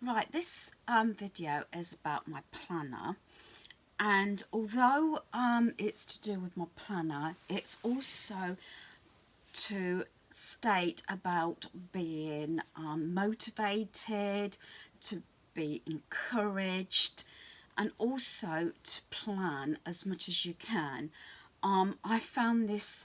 Right, this video is about my planner, and although it's to do with my planner, it's also to state about being motivated, to be encouraged, and also to plan as much as you can. I found this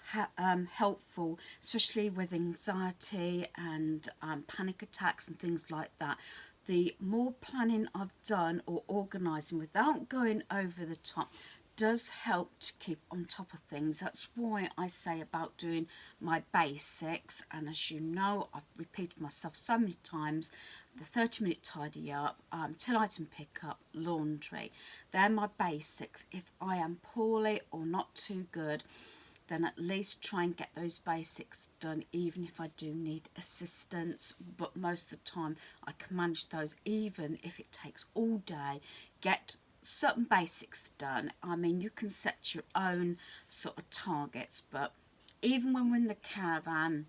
helpful, especially with anxiety and panic attacks and things like that. The more planning I've done or organising without going over the top does help to keep on top of things. That's why I say about doing my basics, and as you know, I've repeated myself so many times, the 30-minute tidy up, till item pick up, laundry. They're my basics. If I am poorly or not too good, then at least try and get those basics done, even if I do need assistance. But most of the time I can manage those, even if it takes all day. Get certain basics done. I mean, you can set your own sort of targets, but even when we're in the caravan,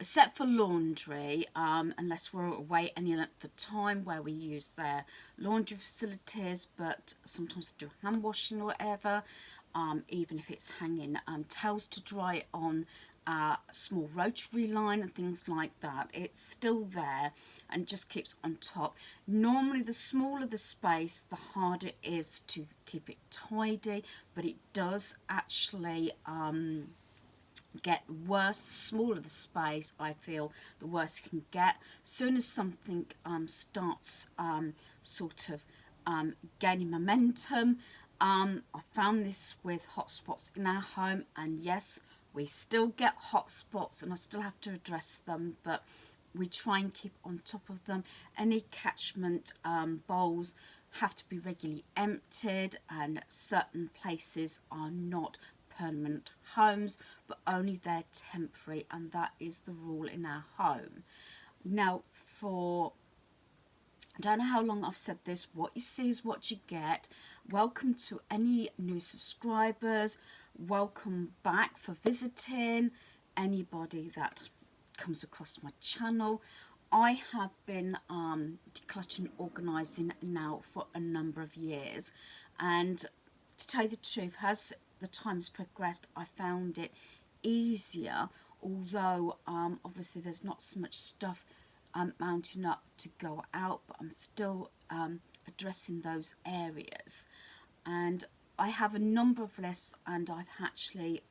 except for laundry, unless we're away any length of time where we use their laundry facilities, but sometimes I do hand washing or whatever, even if it's hanging towels to dry on a small rotary line and things like that, it's still there and just keeps on top. Normally the smaller the space, the harder it is to keep it tidy, but it does actually get worse. The smaller the space, I feel, the worse it can get. Soon as something starts sort of gaining momentum, I found this with hotspots in our home, and yes, we still get hotspots and I still have to address them, but we try and keep on top of them. Any catchment bowls have to be regularly emptied, and certain places are not permanent homes, but only they're temporary, and that is the rule in our home. Now, I don't know how long I've said this, what you see is what you get. Welcome to any new subscribers, welcome back for visiting, anybody that comes across my channel. I have been decluttering, organising now for a number of years, and to tell you the truth, as the time's progressed, I found it easier, although obviously there's not so much stuff mounting up to go out, but I'm still addressing those areas. And I have a number of lists, and I've actually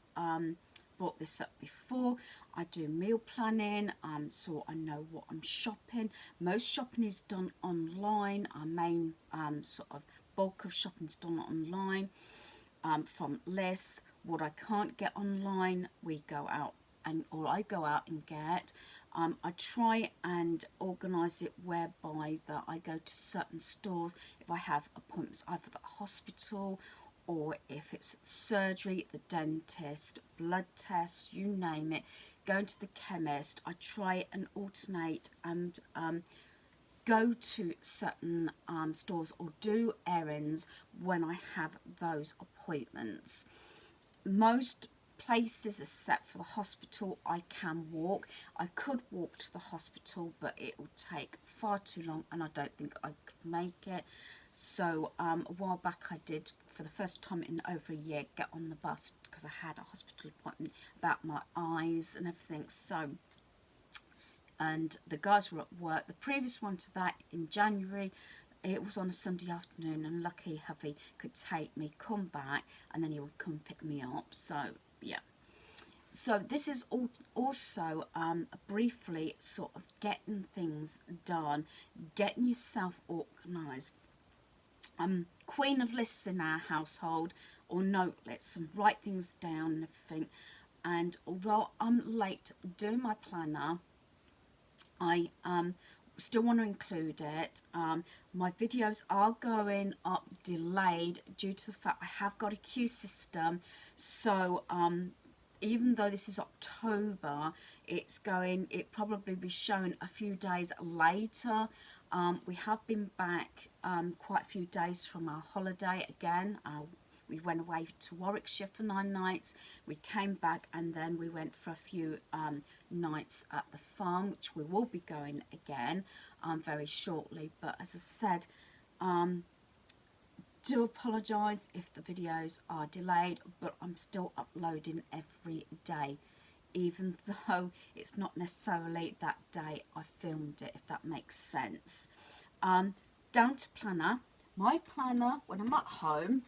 brought this up before. I do meal planning, so I know what I'm shopping. Most shopping is done online. Our main sort of bulk of shopping is done online, from lists. What I can't get online, we go out or I go out and get. I try and organise it whereby that I go to certain stores if I have appointments either at the hospital, or if it's surgery, the dentist, blood tests, you name it, going to the chemist. I try and alternate and go to certain stores or do errands when I have those appointments. Most places, except for the hospital, I can walk. I could walk to the hospital, but it would take far too long, and I don't think I could make it. So a while back I did, for the first time in over a year, get on the bus because I had a hospital appointment about my eyes and everything. So, and the guys were at work. The previous one to that, in January, it was on a Sunday afternoon, and lucky hubby could take me, come back, and then he would come pick me up. So yeah, so this is also briefly sort of getting things done, getting yourself organised. Queen of lists in our household, or note lists, and write things down and everything. And although I'm late doing my planner, I still want to include it. My videos are going up delayed due to the fact I have got a queue system. So even though this is October, it probably be shown a few days later. We have been back quite a few days from our holiday again. We went away to Warwickshire for 9 nights. We came back, and then we went for a few nights at the farm, which we will be going again very shortly. But as I said, do apologise if the videos are delayed, but I'm still uploading every day, even though it's not necessarily that day I filmed it, if that makes sense. Down to planner. My planner, when I'm at home,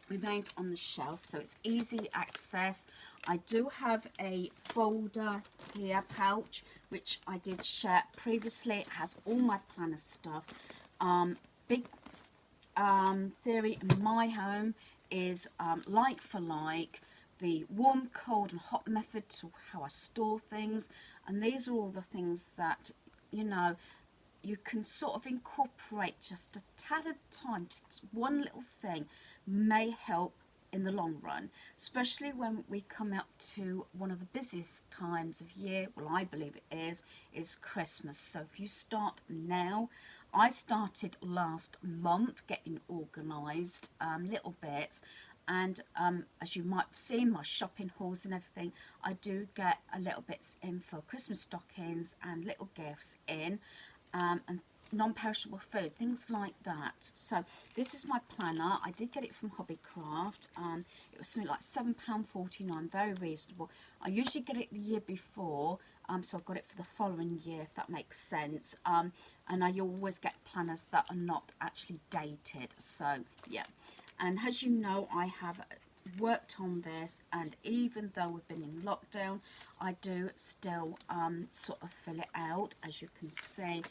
remains on the shelf, so it's easy access. I do have a folder here, pouch, which I did share previously. It has all my planner stuff. Big theory in my home is like for like, the warm, cold and hot method to how I store things, and these are all the things that, you know, you can sort of incorporate just a tad at a time. Just one little thing may help in the long run, especially when we come up to one of the busiest times of year. Well, I believe it is Christmas. So if you start now, I started last month getting organised, little bits, and as you might have seen, my shopping hauls and everything, I do get a little bits in for Christmas stockings and little gifts in, and non-perishable food, things like that. So this is my planner. I did get it from Hobbycraft. It was something like £7.49, very reasonable. I usually get it the year before, so I got it for the following year, if that makes sense. And I always get planners that are not actually dated, so yeah. And as you know, I have worked on this, and even though we've been in lockdown, I do still sort of fill it out. As you can see,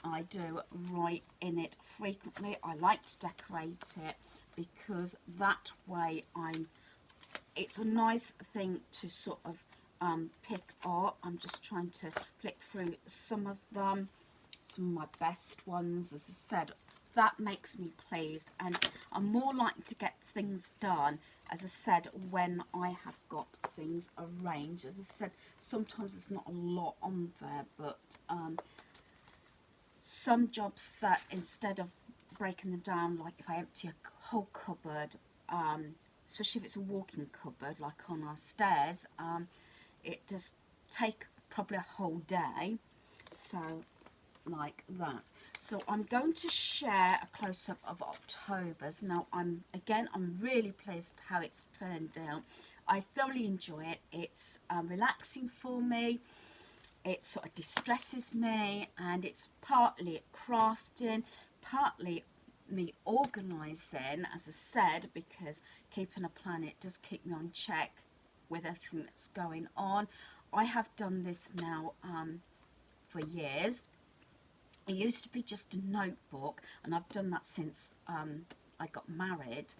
I do write in it frequently. I like to decorate it because that way it's a nice thing to sort of pick up. I'm just trying to flick through some of them, some of my best ones. As I said, that makes me pleased, and I'm more likely to get things done, as I said, when I have got things arranged. As I said, sometimes there's not a lot on there, but some jobs that instead of breaking them down, like if I empty a whole cupboard, especially if it's a walk-in cupboard like on our stairs, it does take probably a whole day, so like that. So I'm going to share a close-up of October's. Now I'm really pleased how it's turned out. I thoroughly enjoy it. It's relaxing for me. It sort of distresses me, and it's partly crafting, partly me organising, as I said, because keeping a plan, it does keep me on check with everything that's going on. I have done this now for years. It used to be just a notebook, and I've done that since I got married.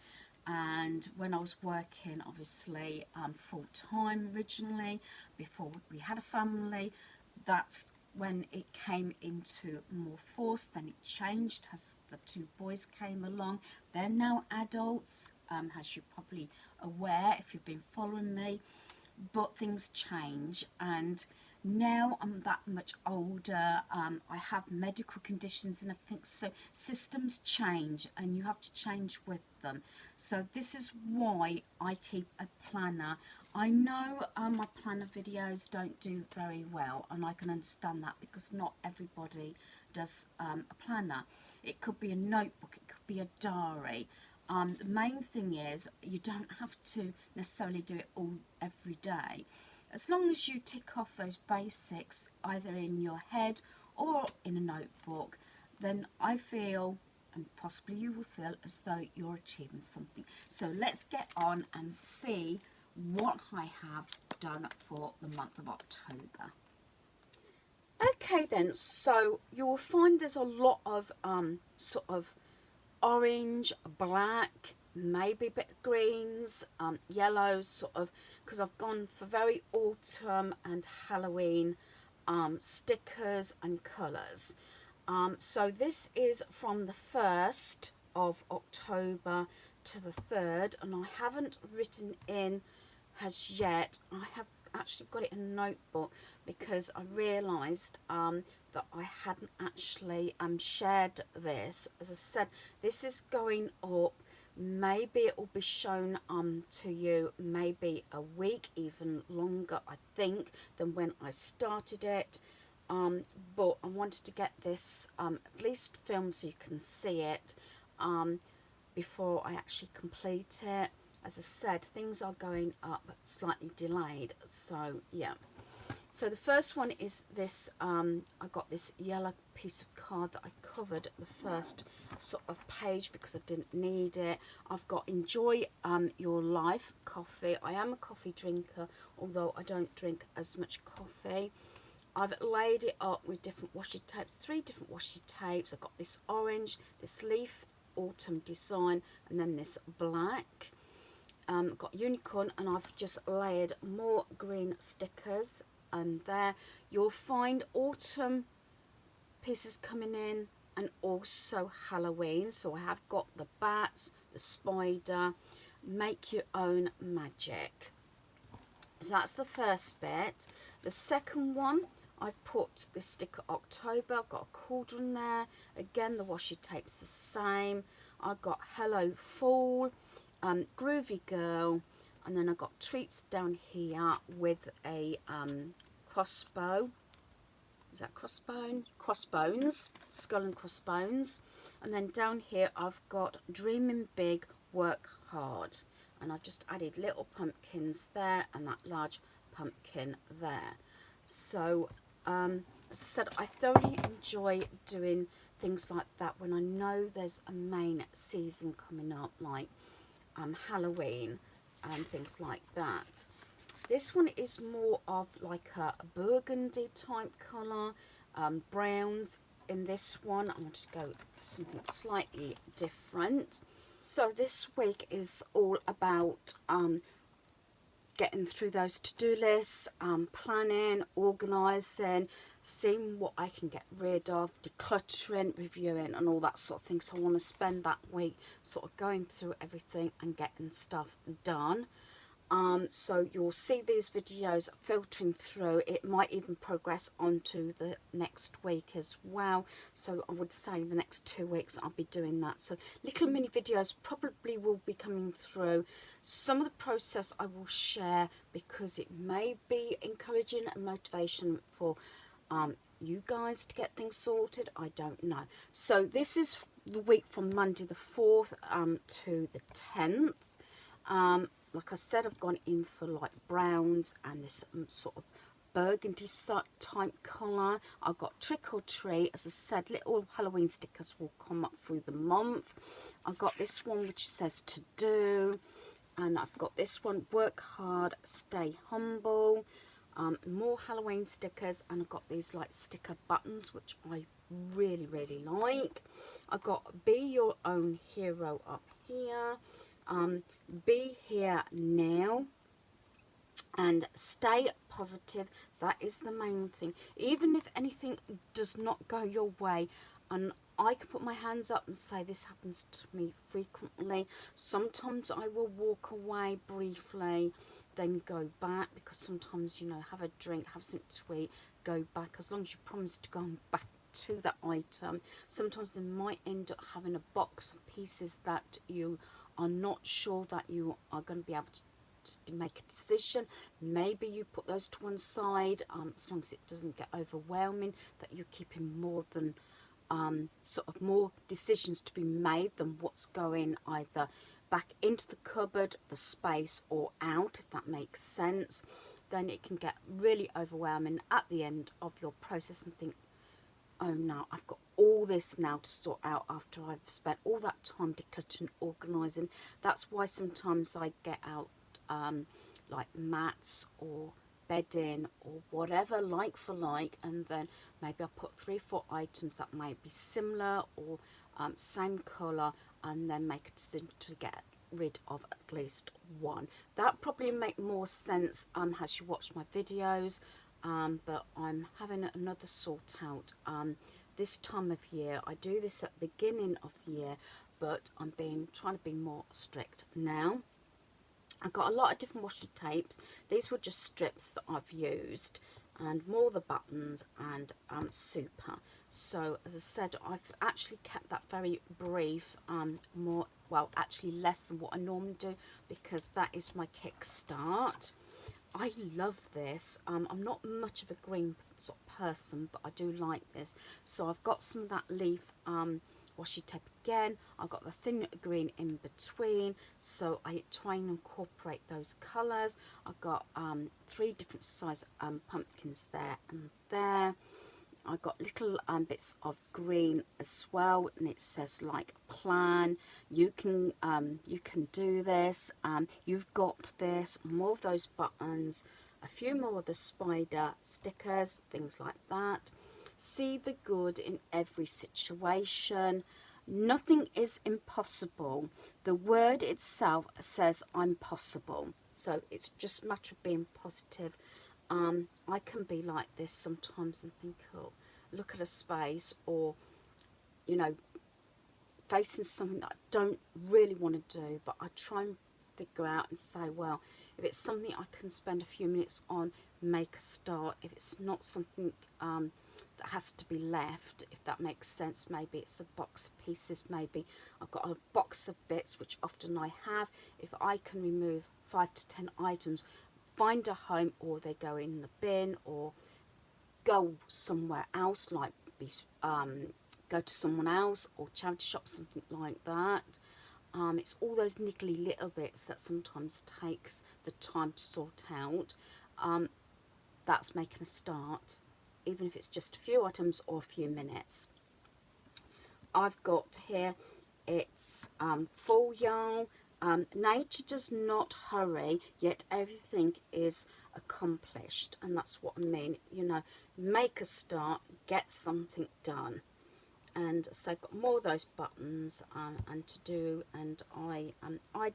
And when I was working, obviously, full-time originally, before we had a family, that's when it came into more force. Then it changed as the two boys came along. They're now adults, as you're probably aware if you've been following me. But things change, and now I'm that much older. I have medical conditions and everything, so systems change and you have to change with them. So this is why I keep a planner. I know my planner videos don't do very well, and I can understand that because not everybody does a planner. It could be a notebook, it could be a diary. The main thing is you don't have to necessarily do it all every day. As long as you tick off those basics either in your head or in a notebook, then I feel, and possibly you will feel, as though you're achieving something. So let's get on and see what I have done for the month of October. Okay then, so you will find there's a lot of sort of orange, black, maybe a bit of greens, yellows, sort of, because I've gone for very autumn and Halloween stickers and colours. So this is from the 1st of October to the 3rd, and I haven't written in as yet. I have actually got it in a notebook because I realised that I hadn't actually shared this. As I said, this is going up Maybe it will be shown to you maybe a week, even longer, I think, than when I started it. But I wanted to get this at least filmed so you can see it before I actually complete it. As I said, things are going up slightly delayed, so yeah. So the first one is this, I got this yellow piece of card that I covered the first sort of page because I didn't need it. I've got enjoy your life coffee. I am a coffee drinker, although I don't drink as much coffee. I've laid it up with different washi tapes, 3 different washi tapes. I've got this orange, this leaf autumn design, and then this black. Got unicorn, and I've just layered more green stickers. And there you'll find autumn pieces coming in, and also Halloween. So I have got the bats, the spider, make your own magic. So that's the first bit. The second one, I've put this sticker October. I've got a cauldron there. Again, the washi tape's the same. I've got Hello Fall, Groovy Girl, and then I've got treats down here with a crossbow. Is that crossbone? Crossbones, skull and crossbones. And then down here I've got dreaming big, work hard. And I've just added little pumpkins there and that large pumpkin there. So as I said, I thoroughly enjoy doing things like that when I know there's a main season coming up, like Halloween and things like that. This one is more of like a burgundy type colour, browns in this one. I want to go for something slightly different. So this week is all about getting through those to-do lists, planning, organising, seeing what I can get rid of, decluttering, reviewing and all that sort of thing. So I want to spend that week sort of going through everything and getting stuff done. So you'll see these videos filtering through. It might even progress onto the next week as well. So I would say the next 2 weeks I'll be doing that. So little mini videos probably will be coming through. Some of the process I will share because it may be encouraging and motivation for you guys to get things sorted. I don't know. So this is the week from Monday the 4th to the 10th. Like I said, I've gone in for like browns and this sort of burgundy type colour. I've got trick or treat. As I said, little Halloween stickers will come up through the month. I've got this one which says to do. And I've got this one, work hard, stay humble. More Halloween stickers. And I've got these like sticker buttons, which I really, really like. I've got be your own hero up here. Be here now and stay positive. That is the main thing. Even if anything does not go your way, and I can put my hands up and say this happens to me frequently. Sometimes I will walk away briefly, then go back, because sometimes, you know, have a drink, have something to eat, go back, as long as you promise to go back to that item. Sometimes they might end up having a box of pieces that you are not sure that you are going to be able to make a decision. Maybe you put those to one side, as long as it doesn't get overwhelming, that you're keeping more than sort of more decisions to be made than what's going either back into the cupboard, the space, or out, if that makes sense. Then it can get really overwhelming at the end of your process and think, oh no, I've got all this now to sort out after I've spent all that time decluttering, organising. That's why sometimes I get out like mats or bedding or whatever, like for like, and then maybe I'll put 3 or 4 items that might be similar or same colour, and then make a decision to get rid of at least one. That probably make more sense as you watch my videos. But I'm having another sort out this time of year. I do this at the beginning of the year, but I'm trying to be more strict now. I've got a lot of different washi tapes. These were just strips that I've used, and more the buttons and super. So as I said, I've actually kept that very brief, more, well, actually less than what I normally do, because that is my Kickstart. I love this. I'm not much of a green sort of person, but I do like this. So I've got some of that leaf washi tape again. I've got the thin green in between, so I try and incorporate those colours. I've got 3 different size pumpkins there and there. I got little bits of green as well, and it says like plan. You can do this. You've got this. More of those buttons, a few more of the spider stickers, things like that. See the good in every situation. Nothing is impossible. The word itself says I'm possible. So it's just a matter of being positive. I can be like this sometimes and think, oh, look at a space, or, you know, facing something that I don't really want to do, but I try and figure out and say, well, if it's something I can spend a few minutes on, make a start. If it's not something that has to be left, if that makes sense, maybe it's a box of pieces, maybe I've got a box of bits, which often I have. If I can remove 5 to 10 items, find a home, or they go in the bin, or go somewhere else, like go to someone else or charity shop, something like that. It's all those niggly little bits that sometimes takes the time to sort out. That's making a start, even if it's just a few items or a few minutes. I've got here, it's full yarn. Nature does not hurry, yet everything is accomplished, and that's what I mean. You know, make a start, get something done. And so I've got more of those buttons and to do, and I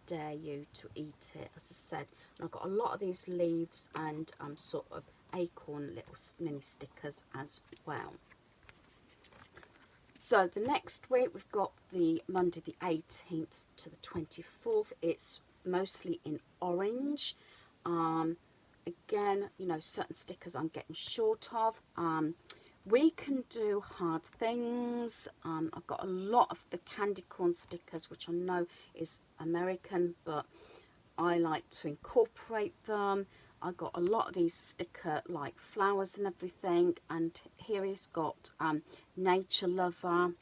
dare you to eat it, as I said. And I've got a lot of these leaves and sort of acorn little mini stickers as well. So the next week we've got the Monday the 18th to the 24th. It's mostly in orange. Again, you know, certain stickers I'm getting short of. We can do hard things. I've got a lot of the candy corn stickers, which I know is American, but I like to incorporate them. I got a lot of these sticker like flowers and everything, and here he's got nature lover,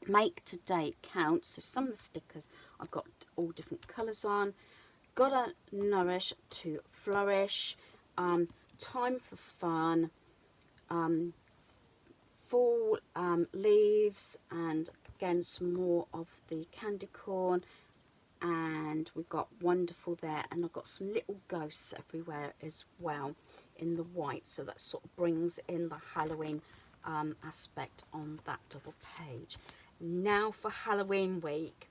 make today it counts. So some of the stickers I've got all different colours on. Gotta nourish to flourish, time for fun, fall leaves, and again some more of the candy corn. And we've got wonderful there, and I've got some little ghosts everywhere as well in the white, so that sort of brings in the Halloween aspect on that double page. Now for Halloween week,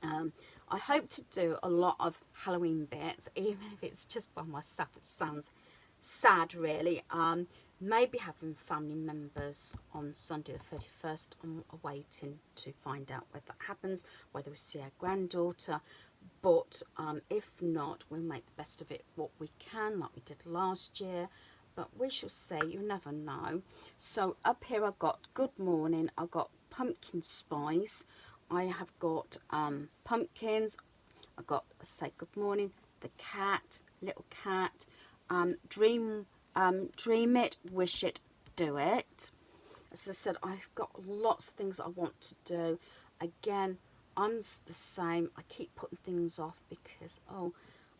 I hope to do a lot of Halloween bits, even if it's just by myself, which sounds sad really. Maybe having family members on Sunday the 31st. I'm waiting to find out whether that happens, whether we see our granddaughter. But if not, we'll make the best of it what we can, like we did last year. But we shall see, you never know. So up here I've got good morning, I've got pumpkin spice, I have got pumpkins, I've got, say good morning, the cat, little cat, dream it, wish it, do it. As I said, I've got lots of things I want to do. Again, I'm the same. I keep putting things off because, oh,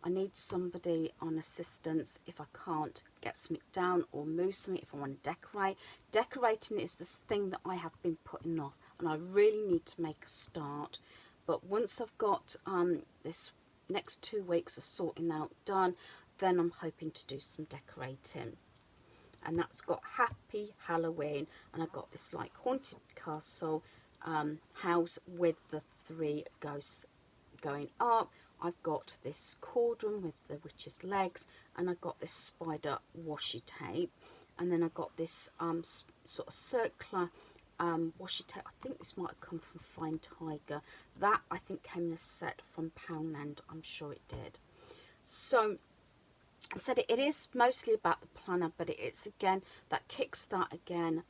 I need somebody on assistance if I can't get something down or move something, if I want to decorate. Decorating is this thing that I have been putting off, and I really need to make a start. But once I've got this next 2 weeks of sorting out done, then I'm hoping to do some decorating. And that's got Happy Halloween, and I've got this like haunted castle house with the 3 ghosts going up. I've got this cauldron with the witch's legs, and I've got this spider washi tape, and then I've got this sort of circular washi tape. I think this might have come from Fine Tiger. That I think came in a set from Poundland, I'm sure it did. So I said it is mostly about the planner, but it's again that kickstart again.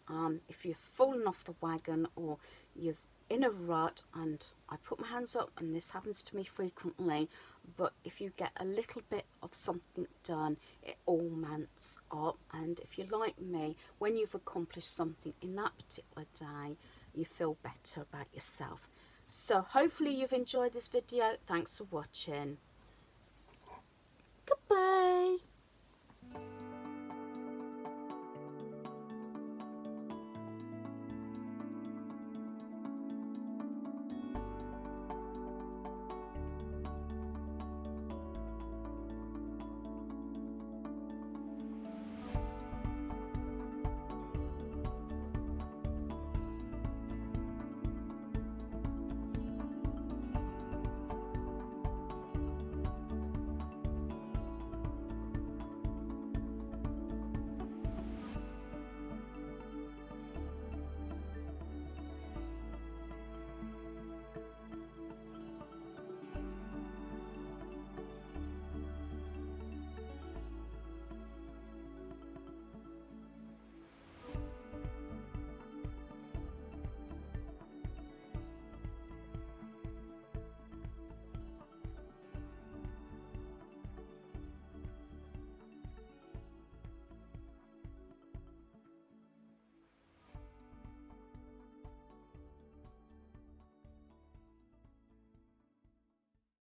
If you've fallen off the wagon or you're in a rut, and I put my hands up, and this happens to me frequently, but if you get a little bit of something done, it all mounts up. And if you're like me, when you've accomplished something in that particular day, you feel better about yourself. So hopefully you've enjoyed this video. Thanks for watching.